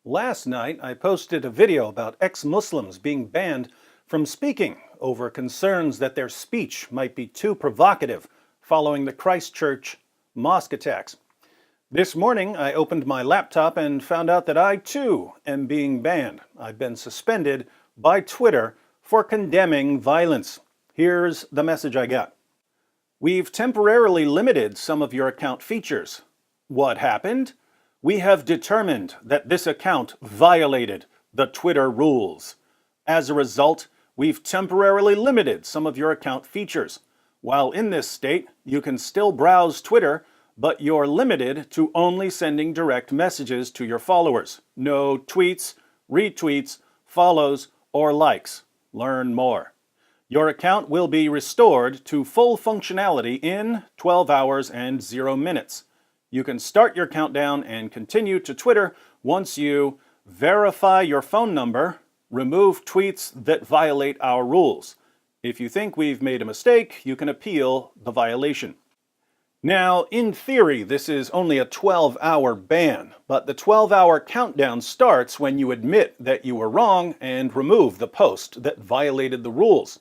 Last night, I posted a video about ex-Muslims being banned from speaking over concerns that their speech might be too provocative following the Christchurch mosque attacks. This morning, I opened my laptop and found out that I, too, am being banned. I've been suspended by Twitter for condemning violence. Here's the message I got. We've temporarily limited some of your account features. What happened? We have determined that this account violated the Twitter rules. As a result, we've temporarily limited some of your account features. While in this state, you can still browse Twitter, but you're limited to only sending direct messages to your followers. No tweets, retweets, follows, or likes. Learn more. Your account will be restored to full functionality in 12 hours and 0 minutes. You can start your countdown and continue to Twitter once you verify your phone number, remove tweets that violate our rules. If you think we've made a mistake, you can appeal the violation. Now, in theory, this is only a 12-hour ban, but the 12-hour countdown starts when you admit that you were wrong and remove the post that violated the rules.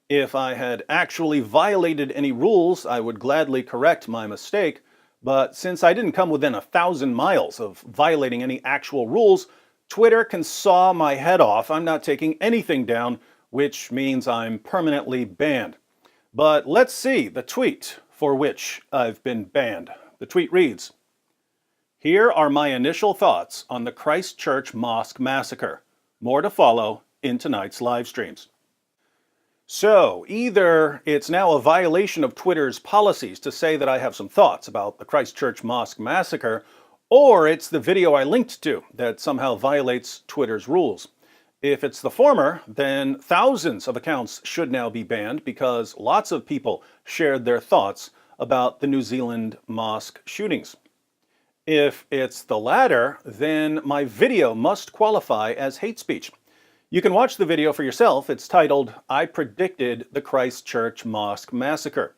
If I had actually violated any rules, I would gladly correct my mistake. But since I didn't come within 1,000 miles of violating any actual rules, Twitter can saw my head off. I'm not taking anything down, which means I'm permanently banned. But let's see the tweet for which I've been banned. The tweet reads, "Here are my initial thoughts on the Christchurch mosque massacre. More to follow in tonight's live streams." So, either it's now a violation of Twitter's policies to say that I have some thoughts about the Christchurch mosque massacre, or it's the video I linked to that somehow violates Twitter's rules. If it's the former, then thousands of accounts should now be banned because lots of people shared their thoughts about the New Zealand mosque shootings. If it's the latter, then my video must qualify as hate speech. You can watch the video for yourself. It's titled, "I Predicted the Christchurch Mosque Massacre."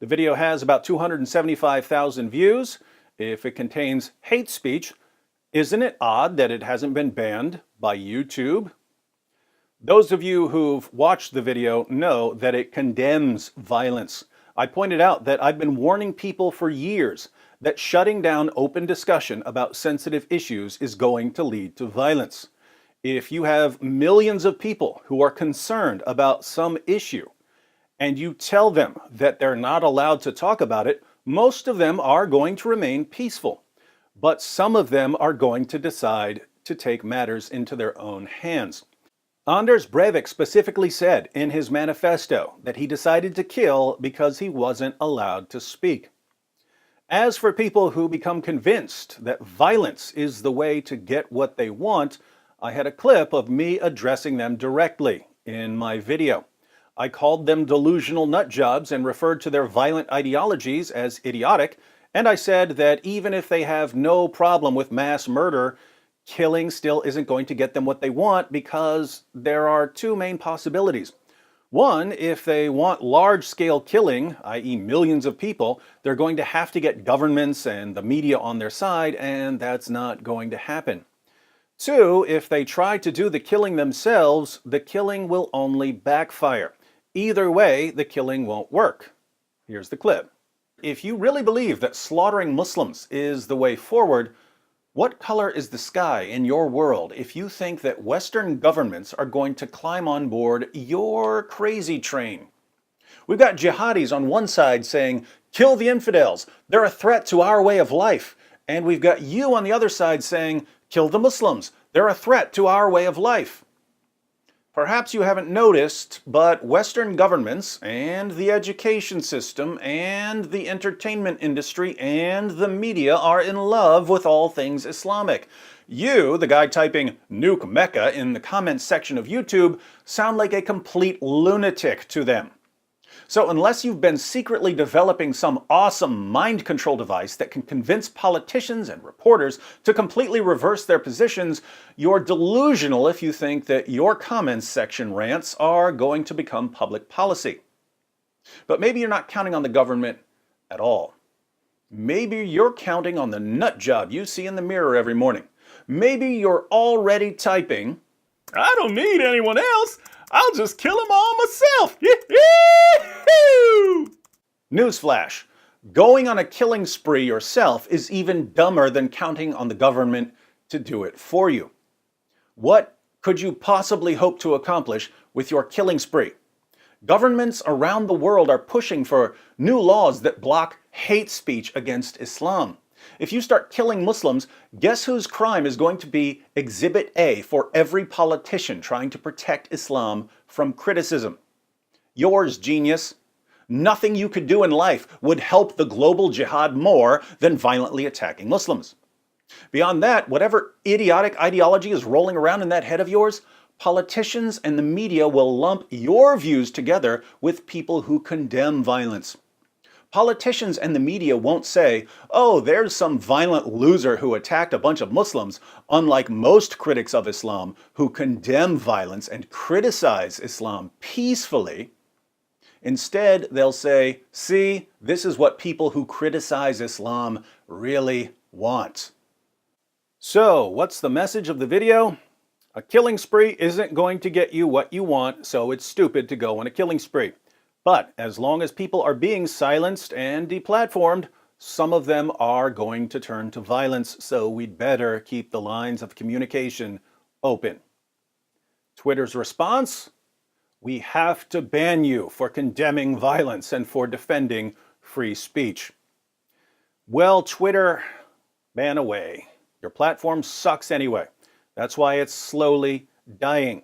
The video has about 275,000 views. If it contains hate speech, isn't it odd that it hasn't been banned by YouTube? Those of you who've watched the video know that it condemns violence. I pointed out that I've been warning people for years that shutting down open discussion about sensitive issues is going to lead to violence. If you have millions of people who are concerned about some issue and you tell them that they're not allowed to talk about it, most of them are going to remain peaceful. But some of them are going to decide to take matters into their own hands. Anders Breivik specifically said in his manifesto that he decided to kill because he wasn't allowed to speak. As for people who become convinced that violence is the way to get what they want, I had a clip of me addressing them directly in my video. I called them delusional nutjobs and referred to their violent ideologies as idiotic, and I said that even if they have no problem with mass murder, killing still isn't going to get them what they want because there are two main possibilities. One, if they want large-scale killing, i.e. millions of people, they're going to have to get governments and the media on their side, and that's not going to happen. Two, if they try to do the killing themselves, the killing will only backfire. Either way, the killing won't work. Here's the clip. If you really believe that slaughtering Muslims is the way forward, what color is the sky in your world if you think that Western governments are going to climb on board your crazy train? We've got jihadis on one side saying, "Kill the infidels, they're a threat to our way of life." And we've got you on the other side saying, "Kill the Muslims, they're a threat to our way of life." Perhaps you haven't noticed, but Western governments and the education system and the entertainment industry and the media are in love with all things Islamic. You, the guy typing "Nuke Mecca" in the comments section of YouTube, sound like a complete lunatic to them. So unless you've been secretly developing some awesome mind control device that can convince politicians and reporters to completely reverse their positions, you're delusional if you think that your comments section rants are going to become public policy. But maybe you're not counting on the government at all. Maybe you're counting on the nut job you see in the mirror every morning. maybe you're already typing, I don't need anyone else. I'll just kill them all myself. Newsflash, going on a killing spree yourself is even dumber than counting on the government to do it for you. What could you possibly hope to accomplish with your killing spree? Governments around the world are pushing for new laws that block hate speech against Islam. If you start killing Muslims, guess whose crime is going to be Exhibit A for every politician trying to protect Islam from criticism? Yours, genius. Nothing you could do in life would help the global jihad more than violently attacking Muslims. Beyond that, whatever idiotic ideology is rolling around in that head of yours, politicians and the media will lump your views together with people who condemn violence. Politicians and the media won't say, oh, there's some violent loser who attacked a bunch of Muslims, unlike most critics of Islam who condemn violence and criticize Islam peacefully. Instead, they'll say, see, this is what people who criticize Islam really want. So, what's the message of the video? A killing spree isn't going to get you what you want, so it's stupid to go on a killing spree. But as long as people are being silenced and deplatformed, some of them are going to turn to violence, so we'd better keep the lines of communication open. Twitter's response? We have to ban you for condemning violence and for defending free speech. Well, Twitter, ban away. Your platform sucks anyway. That's why it's slowly dying.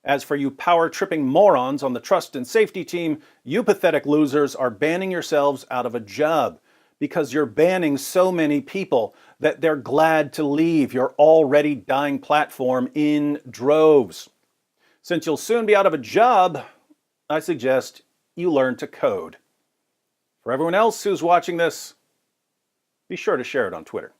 As for you power-tripping morons on the trust and safety team, you pathetic losers are banning yourselves out of a job because you're banning so many people that they're glad to leave your already dying platform in droves. Since you'll soon be out of a job, I suggest you learn to code. For everyone else who's watching this, be sure to share it on Twitter.